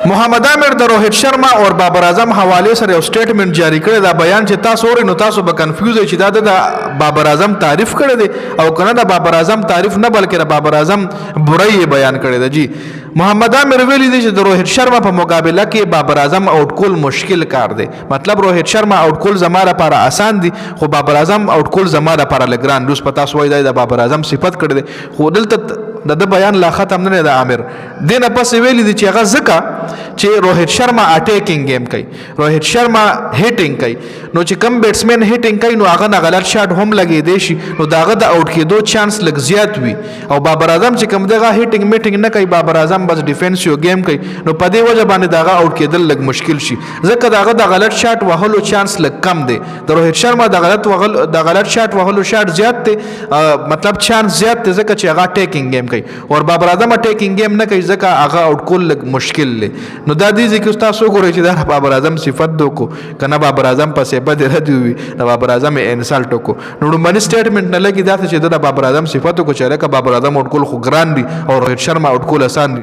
محمد عامر د روهت شرما او بابر اعظم حواله سره یو سټیټمنټ جاری کړی دا بیان چې تاسو اورئ نو تاسو به کنفیوز شئ چې دا د بابر اعظم تعریف کړی دی او کنه د بابر اعظم تعریف نه بلکې د بابر اعظم برای بیان کړی دی. جی محمد عامر ویلی دی چې د روهت شرما په مقابله کې بابر اعظم آؤٹ کول مشکل کار دی. مطلب روهت شرما آؤٹ کول زما لپاره آسان دی خو بابر اعظم آؤٹ کول زما لپاره لګران. دوس پتا سوای دی د بابر اعظم صفت کړی دی خو دلته د بیان لا ختم نه د عامر دینه پس ویلی دی چې هغه زکه چې روهت شرما اٹیکنګ گیم کوي روهت شرما هیټینګ کوي نو چې کم بیټسمن هیټینګ کوي نو هغه نه غلط شاټ هم لګي دی شي نو داغه د آؤٹ کېدو چانس لږ زیات وي او بابر اعظم چې کم دغه هیټینګ میټینګ نه کوي بابر اعظم بس ډیفنس یو گیم کوي نو په دې وجه باندې داغه آؤٹ کېدل لږ مشکل شي ځکه داغه د غلط شاټ وهلو چانس لږ کم دی. د روهت شرما د غلط شاٹ وهلو شاٹ زیات دی مطلب چانس زیات دی ځکه چې هغه اٹیکنګ گیم کوي او بابر اعظم اٹیکنګ گیم نه کوي ځکه هغه آؤٹ کول لږ مشکل دی. نو دا دي چې تاسو ګورئ چې دا بابر اعظم صفت دوکو کنه بابر اعظم پسې بد ردی وي د بابر اعظم انسالټ کو نو باندې سټیټمنټ نه لګي دا چې د بابر اعظم صفت کو چې بابر اعظم آؤٹ کول خو ګران دي او روهت شرما آؤٹ کول آسان دي.